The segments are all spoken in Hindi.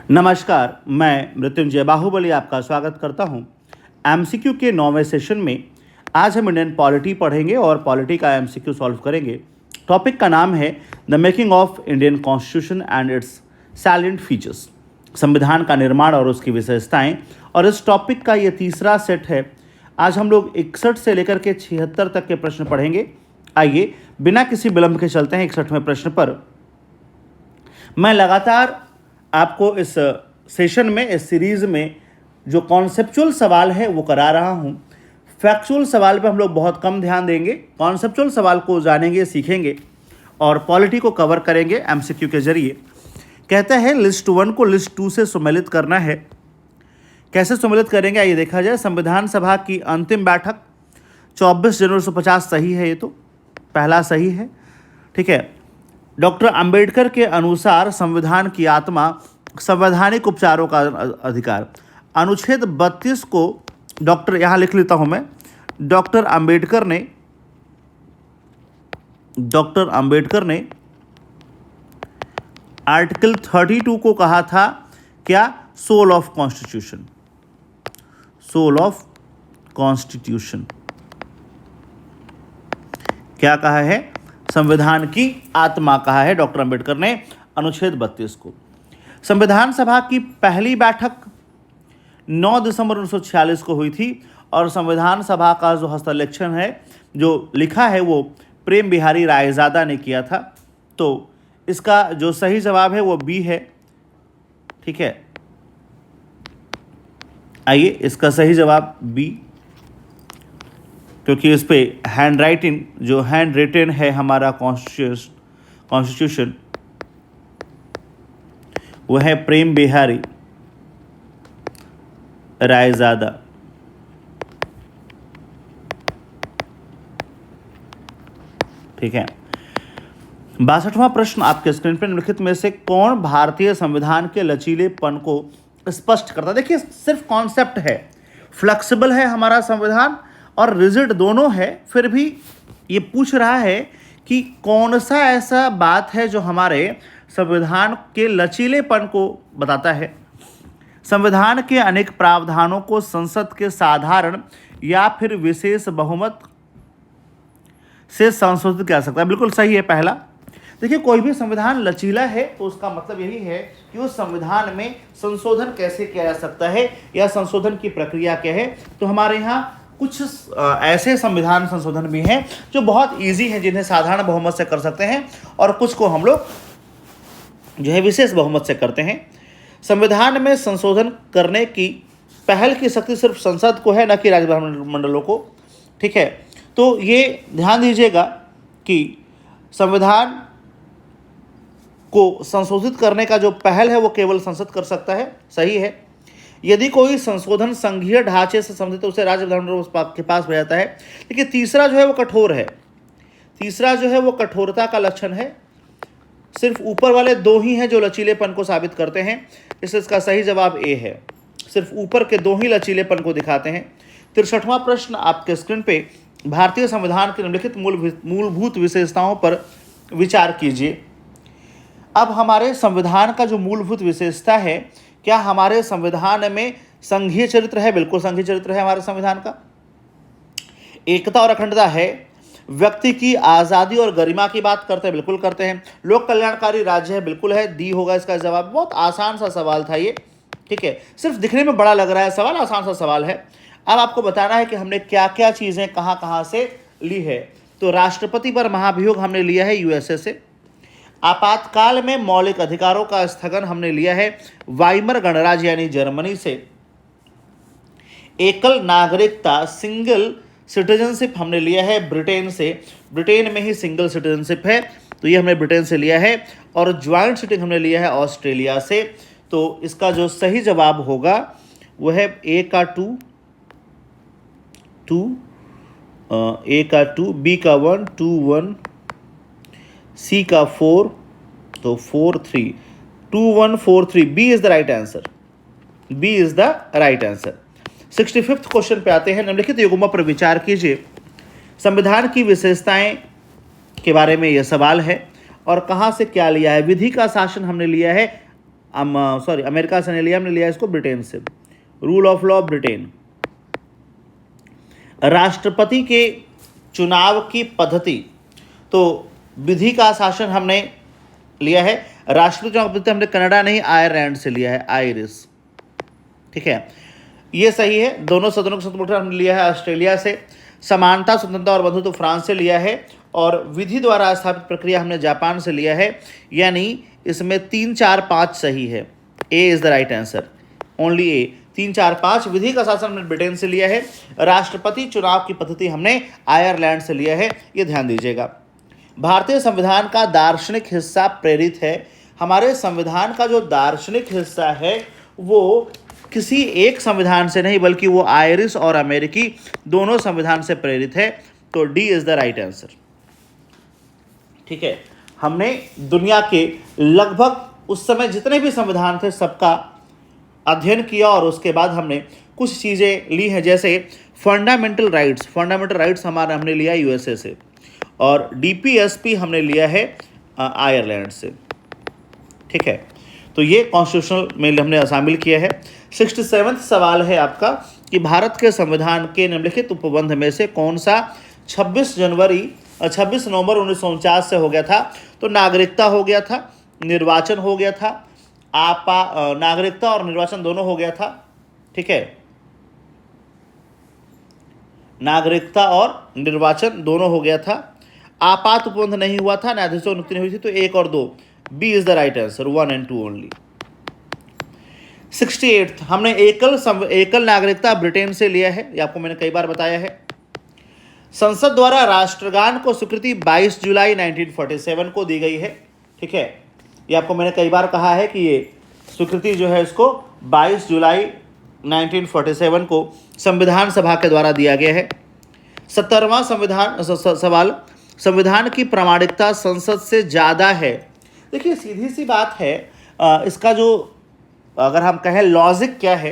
नमस्कार, मैं मृत्युंजय बाहुबली आपका स्वागत करता हूं। एमसीक्यू के 9वें सेशन में आज हम इंडियन पॉलिटी पढ़ेंगे और पॉलिटी का एमसीक्यू सॉल्व करेंगे। टॉपिक का नाम है the making of Indian constitution and it's salient features, संविधान का निर्माण और उसकी विशेषताएं। और इस टॉपिक का ये तीसरा सेट है। आज हम लोग 61 से लेकर के 76 तक के प्रश्न पढ़ेंगे। आइए बिना किसी विलंब के चलते हैं 61वें प्रश्न पर। मैं लगातार आपको इस सेशन में, इस सीरीज़ में जो कॉन्सेप्चुअल सवाल है वो करा रहा हूँ। फैक्चुअल सवाल पे हम लोग बहुत कम ध्यान देंगे, कॉन्सेप्चुअल सवाल को जानेंगे, सीखेंगे और पॉलिटी को कवर करेंगे एमसीक्यू के जरिए। कहता है लिस्ट 1 को लिस्ट 2 से सम्मिलित करना है। कैसे सम्मिलित करेंगे आइए देखा जाए। संविधान सभा की अंतिम बैठक 24 जनवरी 1950 सही है, ये तो पहला सही है, ठीक है। डॉक्टर अंबेडकर के अनुसार संविधान की आत्मा संवैधानिक उपचारों का अधिकार। अनुच्छेद 32 को डॉक्टर, यहाँ लिख लेता हूँ मैं, डॉक्टर अंबेडकर ने आर्टिकल 32 को कहा था क्या? Soul of constitution. Soul of constitution क्या कहा है? संविधान की आत्मा कहा है डॉक्टर अंबेडकर ने अनुच्छेद 32 को। संविधान सभा की पहली बैठक 9 दिसंबर 1946 को हुई थी और संविधान सभा का जो हस्ताक्षर है, जो लिखा है, वो प्रेम बिहारी रायजादा ने किया था। तो इसका जो सही जवाब है वो बी है, ठीक है। आइए इसका सही जवाब बी, क्योंकि इस पे हैंड राइटिंग, जो हैंड रिटेन है हमारा कॉन्स्टिट्यूशन, वो है प्रेम बिहारी रायजादा। ठीक है। 62वां प्रश्न आपके स्क्रीन पर निम्नलिखित में से कौन भारतीय संविधान के लचीलेपन को स्पष्ट करता है? देखिए, सिर्फ कॉन्सेप्ट है, फ्लेक्सिबल है हमारा संविधान और रिजिड दोनों है, फिर भी ये पूछ रहा है कि कौन सा ऐसा बात है जो हमारे संविधान के लचीलेपन को बताता है। संविधान के अनेक प्रावधानों को संसद के साधारण या फिर विशेष बहुमत से संशोधित किया जा सकता है। बिल्कुल सही है पहला। देखिए, कोई भी संविधान लचीला है तो उसका मतलब यही है कि उस संविधान में संशोधन कैसे किया जा सकता है या संशोधन की प्रक्रिया क्या है। तो हमारे यहाँ कुछ ऐसे संविधान संशोधन भी हैं जो बहुत इजी हैं, जिन्हें साधारण बहुमत से कर सकते हैं, और कुछ को हम लोग जो है विशेष बहुमत से करते हैं। संविधान में संशोधन करने की पहल की शक्ति सिर्फ संसद को है, न कि राज्य विधानमंडलों को, ठीक है। तो ये ध्यान दीजिएगा कि संविधान को संशोधित करने का जो पहल है वो केवल संसद कर सकता है, सही है। यदि कोई संशोधन संघीय ढांचे से संबंधित तो उसे राज्य विधानमंडल के पास भेजा है। देखिए, तीसरा जो है वो कठोर है, तीसरा जो है वो कठोरता का लक्षण है। सिर्फ ऊपर वाले दो ही हैं जो लचीलेपन को साबित करते हैं, इसलिए इसका सही जवाब ए है। सिर्फ ऊपर के दो ही लचीलेपन को दिखाते हैं। 63वां प्रश्न आपके स्क्रीन पे, भारतीय संविधान के निम्नलिखित मूलभूत विशेषताओं पर विचार कीजिए। अब हमारे संविधान का जो मूलभूत विशेषता है, क्या हमारे संविधान में संघीय चरित्र है? बिल्कुल संघीय चरित्र है हमारे संविधान का। एकता और अखंडता है। व्यक्ति की आज़ादी और गरिमा की बात करते हैं? बिल्कुल करते हैं। लोक कल्याणकारी राज्य है? बिल्कुल है, डी होगा इसका जवाब। बहुत आसान सा सवाल था ये, ठीक है। सिर्फ दिखने में बड़ा लग रहा है सवाल, आसान सा सवाल है। अब आपको बताना है कि हमने क्या क्या चीज़ें कहाँ कहाँ से ली है। तो राष्ट्रपति पर महाभियोग हमने लिया है यूएसए से। आपातकाल में मौलिक अधिकारों का स्थगन हमने लिया है वाइमर गणराज्य यानी जर्मनी से। एकल नागरिकता, सिंगल सिटीजनशिप हमने लिया है ब्रिटेन से। ब्रिटेन में ही सिंगल सिटीजनशिप है, तो ये हमने ब्रिटेन से लिया है। और ज्वाइंट सिटिंग हमने लिया है ऑस्ट्रेलिया से। तो इसका जो सही जवाब होगा वो है ए का 2, ए का 2, बी का 1, 2 1, सी का 4, तो 4 3, 2 1 4 3, B is the right answer. B is the right answer. 65th question पे आते हैं। निम्नलिखित युग्मों पर विचार कीजिए। संविधान की विशेषताएं के बारे में यह सवाल है और कहाँ से क्या लिया है। विधि का शासन हमने लिया है सॉरी अमेरिका से नहीं लिया, हमने लिया इसको ब्रिटेन से। Rule of law Britain. राष्ट्रपति के चुनाव की पद्धति, तो विधि का शासन हमने लिया है। राष्ट्रपति चुनाव पद्धति हमने कनाडा नहीं आयरलैंड से लिया है, आयरिश। ठीक है, ये सही है। दोनों सदनों का स्वतंत्र हमने लिया है ऑस्ट्रेलिया से। समानता, स्वतंत्रता और बंधुत्व फ्रांस से लिया है। और विधि द्वारा स्थापित प्रक्रिया हमने जापान से लिया है। यानी इसमें 3, 4, 5 सही है। A is the right answer, only A. 3, 4, 5 विधि का शासन हमने ब्रिटेन से लिया है। राष्ट्रपति चुनाव की पद्धति हमने आयरलैंड से लिया है, ये ध्यान दीजिएगा। भारतीय संविधान का दार्शनिक हिस्सा प्रेरित है। हमारे संविधान का जो दार्शनिक हिस्सा है वो किसी एक संविधान से नहीं बल्कि वो आयरिश और अमेरिकी दोनों संविधान से प्रेरित है। तो D is the right answer. ठीक है, हमने दुनिया के लगभग उस समय जितने भी संविधान थे सबका अध्ययन किया और उसके बाद हमने कुछ चीज़ें ली हैं, जैसे फंडामेंटल राइट्स हमारा हमने लिया यूएसए से, और डीपीएसपी हमने लिया है आयरलैंड से। ठीक है, तो ये कॉन्स्टिट्यूशनल में हमने शामिल किया है। 67वां सवाल है आपका कि भारत के संविधान के निम्नलिखित उपबंध में से कौन सा 26 नवंबर 1949 से हो गया था? तो नागरिकता हो गया था, निर्वाचन हो गया था, नागरिकता और निर्वाचन दोनों हो गया था। ठीक है, नागरिकता और निर्वाचन दोनों हो गया था। आपात उपबंध नहीं हुआ था, न्यायाधीशों नियुक्ति नहीं हुई थी। तो 1 और 2, B is the right answer, 1 and 2 only. 68 हमने एकल नागरिकता ब्रिटेन से लिया है, ये आपको मैंने कई बार बताया है। संसद द्वारा राष्ट्रगान को स्वीकृति 22 जुलाई 1947 को दी गई है। ठीक है, ये आपको मैंने कई बार कहा है कि ये स्वीकृति जो है इसको 22 जुलाई 1947 को संविधान सभा के द्वारा दिया गया है। 70वां सवाल, संविधान की प्रामाणिकता संसद से ज़्यादा है। देखिए सीधी सी बात है, इसका जो अगर हम कहें लॉजिक क्या है,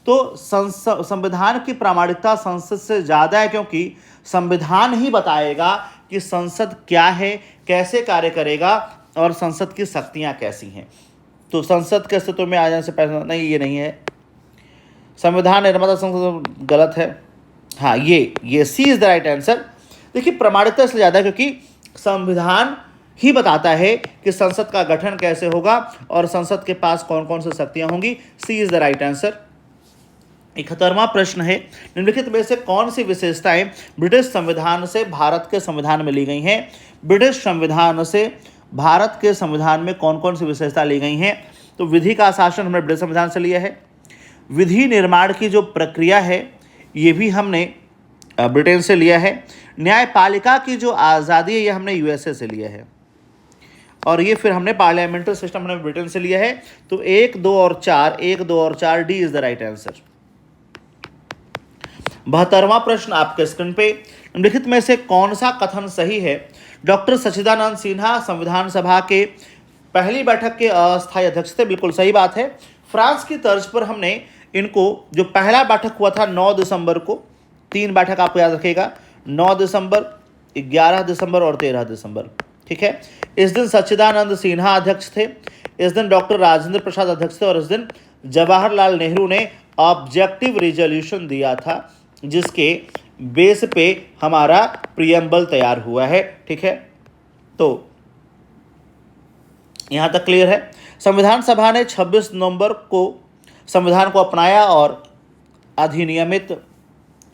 तो संविधान की प्रामाणिकता संसद से ज़्यादा है, क्योंकि संविधान ही बताएगा कि संसद क्या है, कैसे कार्य करेगा और संसद की शक्तियाँ कैसी हैं। तो संसद के अस्तित्व में आ जाने से पहले नहीं, ये नहीं है। संविधान निर्माता संसद गलत है। हाँ, ये सी इज द राइट आंसर। देखिए प्रामाणिकता इसलिए ज़्यादा है क्योंकि संविधान ही बताता है कि संसद का गठन कैसे होगा और संसद के पास कौन कौन सी शक्तियां होंगी। सी इज द राइट आंसर। 71वां प्रश्न है, निम्नलिखित में से कौन सी विशेषताएं ब्रिटिश संविधान से भारत के संविधान में ली गई हैं? ब्रिटिश संविधान से भारत के संविधान में कौन कौन सी विशेषता ली गई हैं? तो विधि का शासन हमने ब्रिटिश संविधान से लिया है। विधि निर्माण की जो प्रक्रिया है ये भी हमने ब्रिटेन से लिया है। न्यायपालिका की जो आज़ादी है ये हमने यूएसए से लिया है। और ये फिर हमने पार्लियामेंट्री सिस्टम हमने ब्रिटेन से लिया है। तो 1, 2 और 4 D is the right answer. 72वां प्रश्न आपके स्क्रीन पे, निम्नलिखित में से कौन सा कथन सही है? डॉक्टर सच्चिदानंद सिन्हा संविधान सभा के पहली बैठक के अस्थायी अध्यक्ष थे। बिल्कुल सही बात है। फ्रांस की तर्ज पर हमने इनको, जो पहला बैठक हुआ था 9 दिसंबर को, 3 बैठक आपको याद रखिएगा, 9 दिसंबर, 11 दिसंबर और 13 दिसंबर। ठीक है, इस दिन सच्चिदानंद सिन्हा अध्यक्ष थे, इस दिन डॉक्टर राजेंद्र प्रसाद अध्यक्ष थे और इस दिन जवाहरलाल नेहरू ने ऑब्जेक्टिव रिजोल्यूशन दिया था जिसके बेस पे हमारा प्रियम्बल तैयार हुआ है। ठीक है, तो यहाँ तक क्लियर है। संविधान सभा ने 26 नवंबर को संविधान को अपनाया और अधिनियमित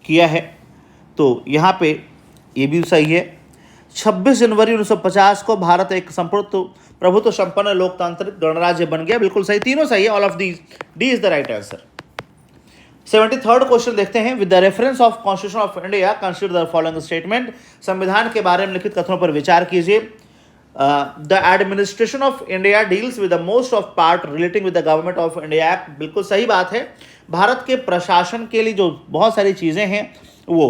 किया है। तो यहाँ पे ये भी सही है। 26 जनवरी 1950 को भारत एक संपूर्ण प्रभुत्व संपन्न लोकतांत्रिक गणराज्य बन गया। बिल्कुल सही, तीनों सही है, all of these. D is the right answer. 73rd question देखते हैं। With the reference of constitution of India consider the following statement. संविधान के बारे में लिखित कथनों पर विचार कीजिए। The administration of India deals with the most of part relating with the government of India act. बिल्कुल सही बात है। भारत के प्रशासन के लिए जो बहुत सारी चीज़ें हैं वो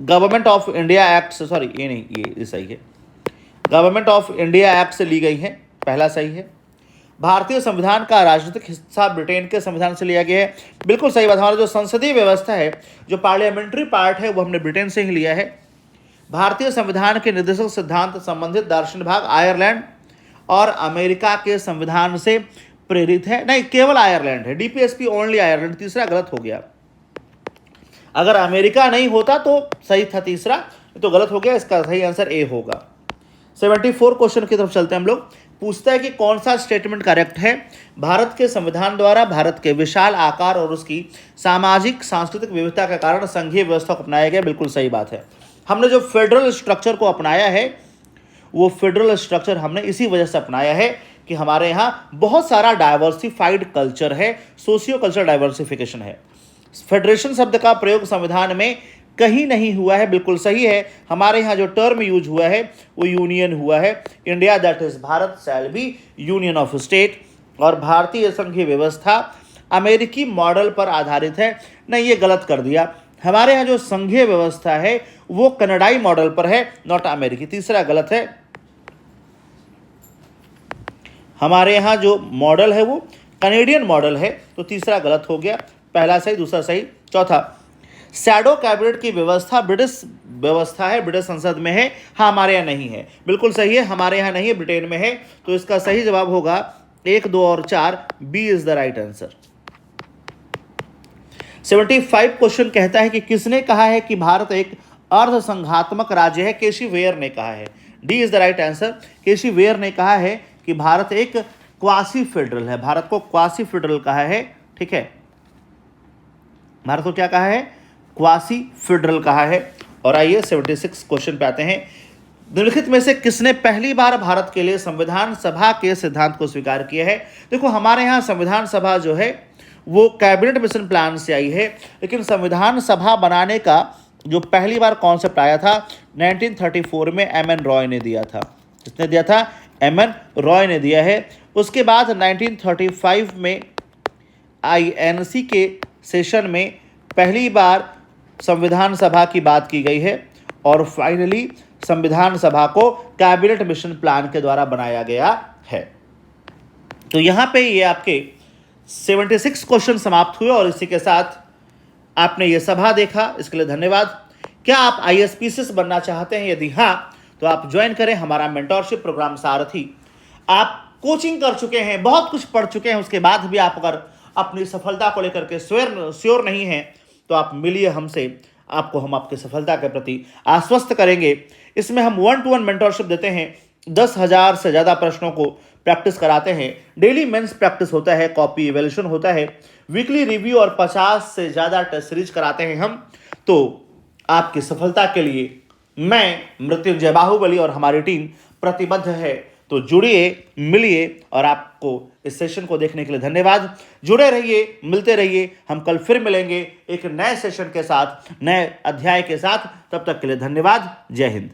गवर्नमेंट ऑफ इंडिया एक्ट से, सॉरी ये नहीं, ये सही है, गवर्नमेंट ऑफ इंडिया एक्ट से ली गई है, पहला सही है। भारतीय संविधान का राजनीतिक हिस्सा ब्रिटेन के संविधान से लिया गया है। बिल्कुल सही बात। हमारा जो संसदीय व्यवस्था है, जो पार्लियामेंट्री पार्ट है, वो हमने ब्रिटेन से ही लिया है। भारतीय संविधान के निर्देशक सिद्धांत संबंधित दार्शनिक भाग आयरलैंड और अमेरिका के संविधान से प्रेरित है, नहीं केवल आयरलैंड है, डीपीएसपी ओनली आयरलैंड, तीसरा गलत हो गया। अगर अमेरिका नहीं होता तो सही था तीसरा, तो गलत हो गया, इसका सही आंसर ए होगा। 74 क्वेश्चन की तरफ चलते हैं हम लोग। पूछता है कि कौन सा स्टेटमेंट करेक्ट है। भारत के संविधान द्वारा भारत के विशाल आकार और उसकी सामाजिक सांस्कृतिक विविधता के कारण संघीय व्यवस्था को अपनाया गया, बिल्कुल सही बात है। हमने जो फेडरल स्ट्रक्चर को अपनाया है, वो फेडरल स्ट्रक्चर हमने इसी वजह से अपनाया है कि हमारे यहाँ बहुत सारा डाइवर्सिफाइड कल्चर है, सोशियो कल्चर डाइवर्सिफिकेशन है। फेडरेशन शब्द का प्रयोग संविधान में कहीं नहीं हुआ है, बिल्कुल सही है। हमारे यहाँ जो टर्म यूज हुआ है वो यूनियन हुआ है। India that is Bharat shall be union of state. और भारतीय संघीय व्यवस्था अमेरिकी मॉडल पर आधारित है, नहीं ये गलत कर दिया। हमारे यहाँ जो संघीय व्यवस्था है वो कनाडाई मॉडल पर है, नॉट अमेरिकी, तीसरा गलत है। हमारे यहाँ जो मॉडल है वो कनेडियन मॉडल है, तो तीसरा गलत हो गया, पहला सही दूसरा सही। चौथा, शैडो कैबिनेट की व्यवस्था ब्रिटिश व्यवस्था है, ब्रिटिश संसद में है, हाँ हमारे यहाँ नहीं है, बिल्कुल सही है, हमारे यहाँ नहीं है, ब्रिटेन में है। तो इसका सही जवाब होगा 1, 2 और 4, B is the right answer. 75 question कहता है कि किसने कहा है कि भारत एक अर्ध संघात्मक राज्य है। केसी वेयर ने कहा है, D is the right answer. K C Wheare ने कहा है कि भारत एक क्वासी फेडरल है, भारत को क्वासी फेडरल कहा है, ठीक है, भारत को क्या कहा है, क्वासी फेडरल कहा है। और आइए 76 क्वेश्चन पे आते हैं। निम्नलिखित में से किसने पहली बार भारत के लिए संविधान सभा के सिद्धांत को स्वीकार किया है। देखो हमारे यहाँ संविधान सभा जो है वो कैबिनेट मिशन प्लान से आई है, लेकिन संविधान सभा बनाने का जो पहली बार कॉन्सेप्ट आया था 1934 में एम एन रॉय ने दिया था। किसने दिया था, एम एन रॉय ने दिया है। उसके बाद 1935 में आईएनसी के सेशन में पहली बार संविधान सभा की बात की गई है, और फाइनली संविधान सभा को कैबिनेट मिशन प्लान के द्वारा बनाया गया है। तो यहाँ पे ये आपके 76 क्वेश्चन समाप्त हुए, और इसी के साथ आपने ये सभा देखा, इसके लिए धन्यवाद। क्या आप आईएसपीसीएस बनना चाहते हैं? यदि हाँ तो आप ज्वाइन करें हमारा मेंटोरशिप प्रोग्राम सारथी। आप कोचिंग कर चुके हैं, बहुत कुछ पढ़ चुके हैं, उसके बाद भी आप अगर अपनी सफलता को लेकर के श्योर नहीं हैं तो आप मिलिए हमसे, आपको हम आपकी सफलता के प्रति आश्वस्त करेंगे। इसमें हम 1-to-1 मेंटोरशिप देते हैं, 10,000 से ज़्यादा प्रश्नों को प्रैक्टिस कराते हैं, डेली मेंस प्रैक्टिस होता है, कॉपी इवैल्यूएशन होता है, वीकली रिव्यू और 50 से ज़्यादा टेस्ट सीरीज कराते हैं हम। तो आपकी सफलता के लिए मैं मृत्युंजय बाहुबली और हमारी टीम प्रतिबद्ध है। तो जुड़िए, मिलिए, और आपको इस सेशन को देखने के लिए धन्यवाद। जुड़े रहिए, मिलते रहिए, हम कल फिर मिलेंगे एक नए सेशन के साथ, नए अध्याय के साथ। तब तक के लिए धन्यवाद। जय हिंद।